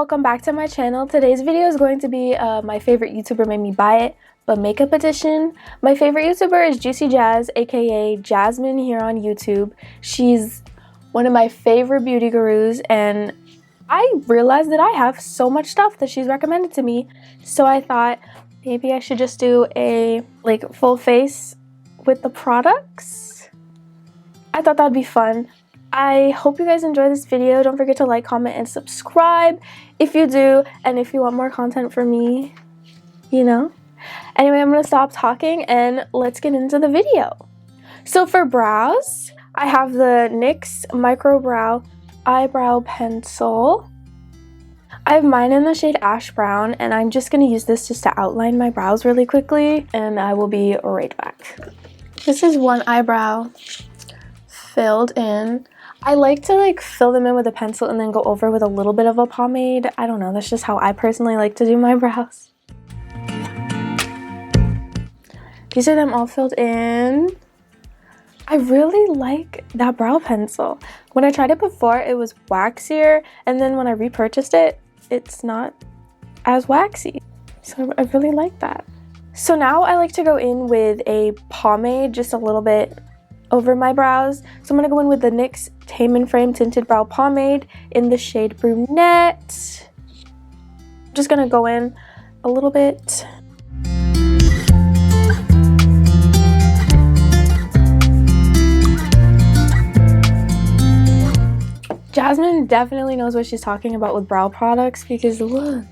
welcome back to my channel. Today's video is going to be my favorite YouTuber made me buy it, but makeup edition. My favorite YouTuber is juicyjas, aka Jasmine here on YouTube. She's one of my favorite beauty gurus, and I realized that I have so much stuff that she's recommended to me, so I thought maybe I should just do a full face with the products. I thought that'd be fun. I hope you guys enjoy this video. Don't forget to like, comment, and subscribe if you do, and if you want more content from me, you know. Anyway, I'm gonna stop talking and let's get into the video. So for brows, I have the NYX Micro Brow Eyebrow Pencil. I have mine in the shade Ash Brown, and I'm just gonna use this just to outline my brows really quickly, and I will be right back. This is one eyebrow filled in. I like to fill them in with a pencil and then go over with a little bit of a pomade. I don't know, that's just how I personally like to do my brows. These are them all filled in. I really like that brow pencil. When I tried it before, it was waxier, and then when I repurchased it, it's not as waxy. So I really like that. So now I like to go in with a pomade, just a little bit over my brows. So I'm going to go in with the NYX Tame and Frame Tinted Brow Pomade in the shade Brunette. I'm just going to go in a little bit. Jasmine definitely knows what she's talking about with brow products, because look,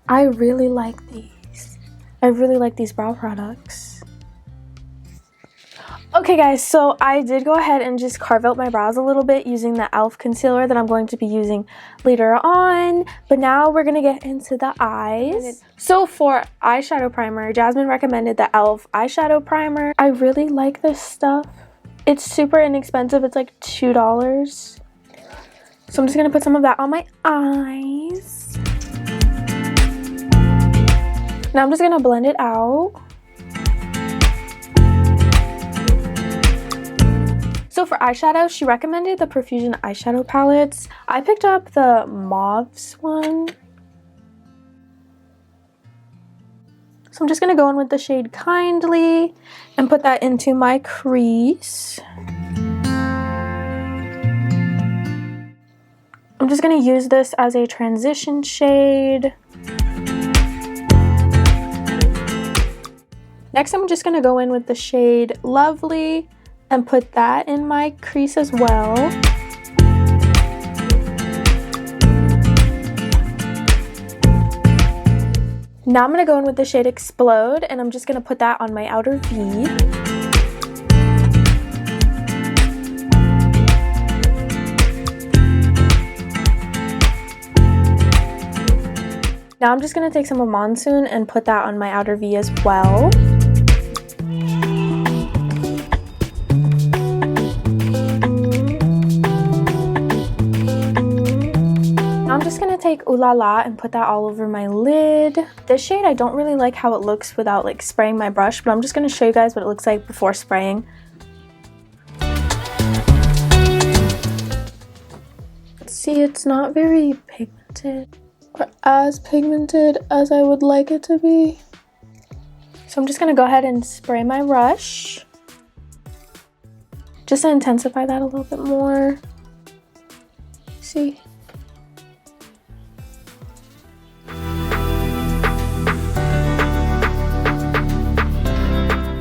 I really like these. I really like these brow products. Okay guys, so I did go ahead and just carve out my brows a little bit using the e.l.f. concealer that I'm going to be using later on. But now we're going to get into the eyes. So for eyeshadow primer, Jasmine recommended the e.l.f. eyeshadow primer. I really like this stuff. It's super inexpensive. It's like $2. So I'm just going to put some of that on my eyes. Now I'm just going to blend it out. So for eyeshadow, she recommended the Profusion eyeshadow palettes. I picked up the Mauves one. So I'm just going to go in with the shade Kindly and put that into my crease. I'm just going to use this as a transition shade. Next, I'm just going to go in with the shade Lovely and put that in my crease as well. Now I'm going to go in with the shade Explode, and I'm just going to put that on my outer V. Now I'm just going to take some of Monsoon and put that on my outer V as well. I'm just going to take Ooh La La and put that all over my lid. This shade, I don't really like how it looks without spraying my brush, but I'm just going to show you guys what it looks like before spraying. See, it's not very pigmented, or as pigmented as I would like it to be. So I'm just going to go ahead and spray my brush, just to intensify that a little bit more. See?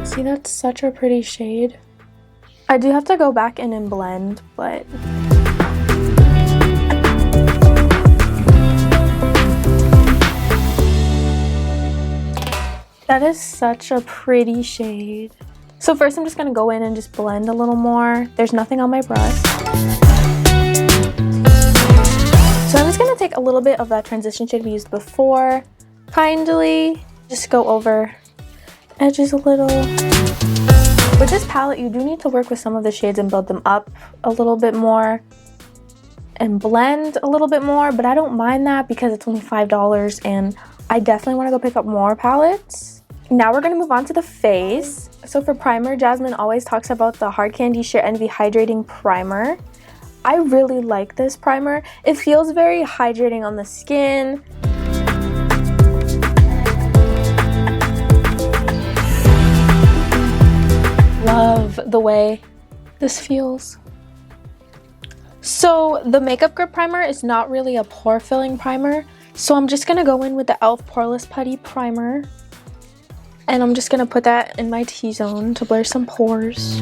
See, that's such a pretty shade. I do have to go back in and blend, but that is such a pretty shade. So first I'm just going to go in and just blend a little more. There's nothing on my brush. So I'm just going to take a little bit of that transition shade we used before. Kindly just go over edges a little. With this palette, you do need to work with some of the shades and build them up a little bit more and blend a little bit more, but I don't mind that because it's only $5 and I definitely want to go pick up more palettes. Now we're going to move on to the face. So for primer, Jasmine always talks about the Hard Candy Sheer Envy Hydrating Primer. I really like this primer. It feels very hydrating on the skin. Love the way this feels. So the Makeup Grip primer is not really a pore filling primer, so I'm just gonna go in with the e.l.f. Poreless Putty Primer, and I'm just gonna put that in my T-zone to blur some pores.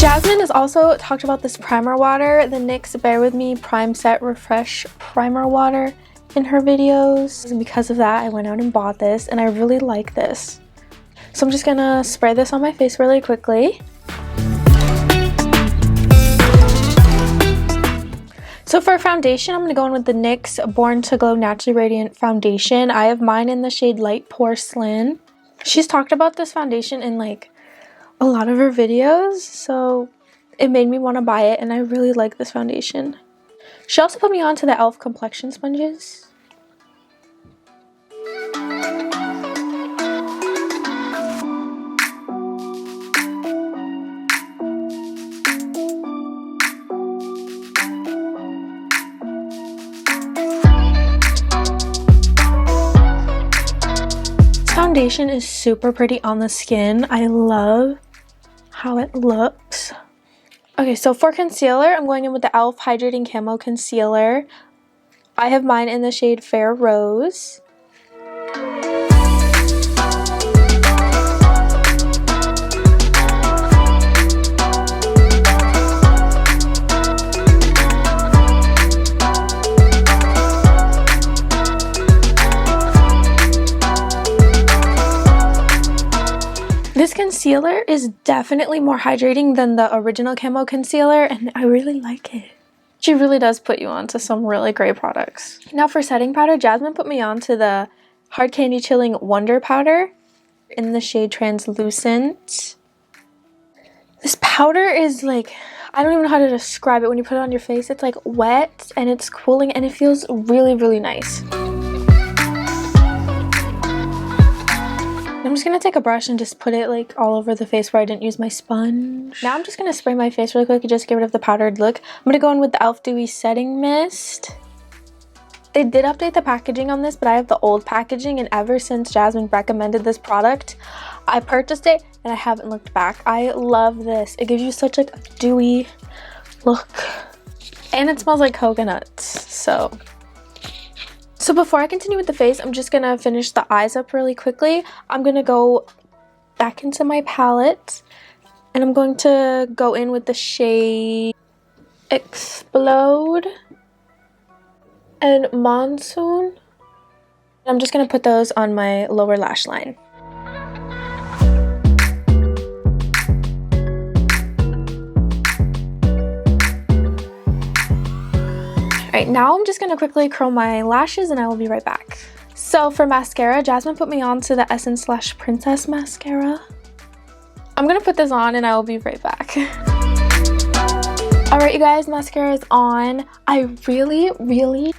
Jasmine has also talked about this primer water, the NYX Bare With Me Prime Set Refresh Primer Water, in her videos. And because of that, I went out and bought this, and I really like this. So I'm just gonna spray this on my face really quickly. So for foundation, I'm gonna go in with the NYX Born to Glow Naturally Radiant Foundation. I have mine in the shade Light Porcelain. She's talked about this foundation in like a lot of her videos, so it made me want to buy it, and I really like this foundation. She also put me on to the e.l.f. complexion sponges. Foundation is super pretty on the skin. I love how it looks. Okay, so for concealer, I'm going in with the e.l.f. Hydrating Camo Concealer. I have mine in the shade Fair Rose. This concealer is definitely more hydrating than the original Camo Concealer, and I really like it. She really does put you on to some really great products. Now for setting powder, Jasmine put me on to the Hard Candy Chilling Wonder Powder in the shade Translucent. This powder is like, I don't even know how to describe it. When you put it on your face, it's like wet and it's cooling and it feels really, really nice. I'm just gonna take a brush and just put it like all over the face where I didn't use my sponge. Now I'm just gonna spray my face really quick and just get rid of the powdered look. I'm gonna go in with the e.l.f. Dewy Setting Mist. They did update the packaging on this, but I have the old packaging, and ever since Jasmine recommended this product, I purchased it and I haven't looked back. I love this. It gives you such like a dewy look, and it smells like coconuts. So before I continue with the face, I'm just gonna finish the eyes up really quickly. I'm gonna go back into my palette, and I'm going to go in with the shade Explode and Monsoon. I'm just gonna put those on my lower lash line. Alright, now I'm just going to quickly curl my lashes and I will be right back. So for mascara, Jasmine put me on to the Essence Slash Princess mascara. I'm going to put this on and I will be right back. Alright you guys, mascara is on. I really, really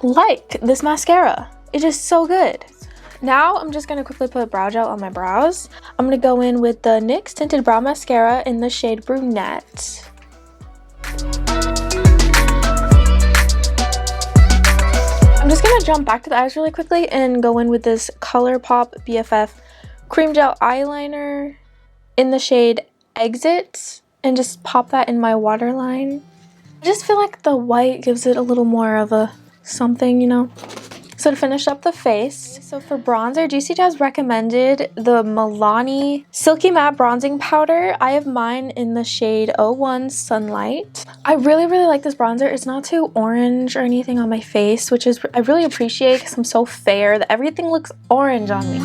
like this mascara. It's just so good. Now I'm just going to quickly put brow gel on my brows. I'm going to go in with the NYX Tinted Brow Mascara in the shade Brunette. I'm just going to jump back to the eyes really quickly and go in with this ColourPop BFF Cream Gel Eyeliner in the shade Exit and just pop that in my waterline. I just feel like the white gives it a little more of a something, you know. So to finish up the face, so for bronzer, juicyjas recommended the Milani Silky Matte Bronzing Powder. I have mine in the shade 01 Sunlight. I really, really like this bronzer. It's not too orange or anything on my face, which is I really appreciate because I'm so fair that everything looks orange on me.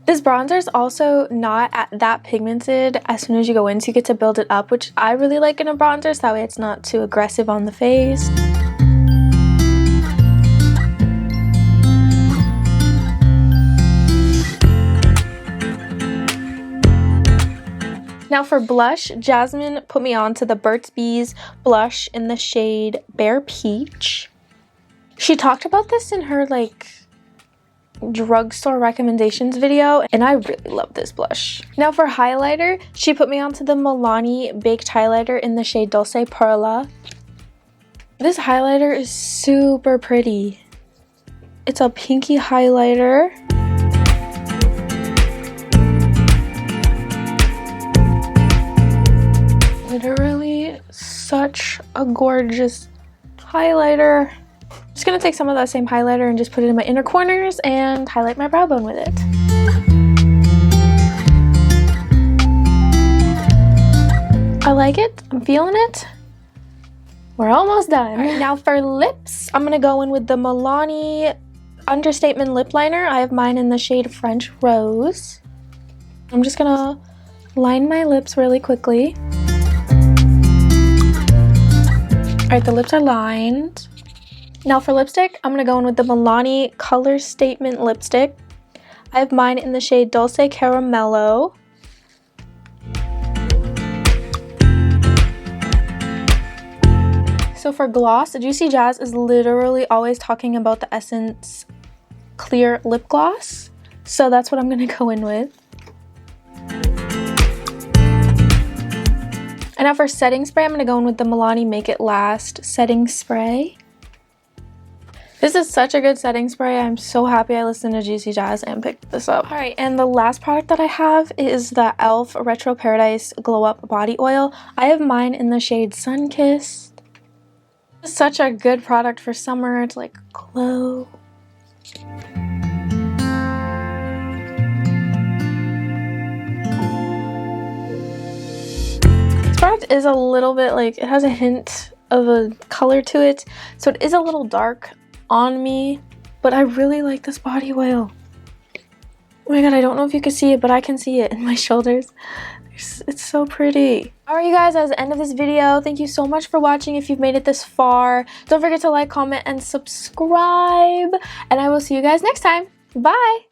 This bronzer is also not that pigmented as soon as you go in, so you get to build it up, which I really like in a bronzer, so that way it's not too aggressive on the face. Now for blush, Jasmine put me on to the Burt's Bees blush in the shade Bare Peach. She talked about this in her like drugstore recommendations video, and I really love this blush. Now for highlighter, she put me onto the Milani Baked Highlighter in the shade Dulce Perla. This highlighter is super pretty. It's a pinky highlighter. Literally such a gorgeous highlighter. I'm just gonna take some of that same highlighter and just put it in my inner corners and highlight my brow bone with it. I like it. I'm feeling it. We're almost done. Right, now for lips, I'm gonna go in with the Milani Understatement Lip Liner. I have mine in the shade French Rose. I'm just gonna line my lips really quickly. Alright, the lips are lined. Now for lipstick, I'm gonna go in with the Milani Color Statement Lipstick. I have mine in the shade Dulce Caramello. So for gloss, Juicy Jazz is literally always talking about the Essence Clear Lip Gloss. So that's what I'm gonna go in with. And now for setting spray, I'm gonna go in with the Milani Make It Last Setting Spray. This is such a good setting spray. I'm so happy I listened to Juicy Jazz and picked this up. Alright, and the last product that I have is the e.l.f. Retro Paradise Glow Up Body Oil. I have mine in the shade Sunkissed. This is such a good product for summer to like glow. This product is a little bit like, it has a hint of a color to it, so it is a little dark on me, but I really like this body oil. Oh my god, I don't know if you can see it, but I can see it in my shoulders. It's so pretty. Alright you guys, that's the end of this video. Thank you so much for watching if you've made it this far. Don't forget to like, comment, and subscribe. And I will see you guys next time. Bye!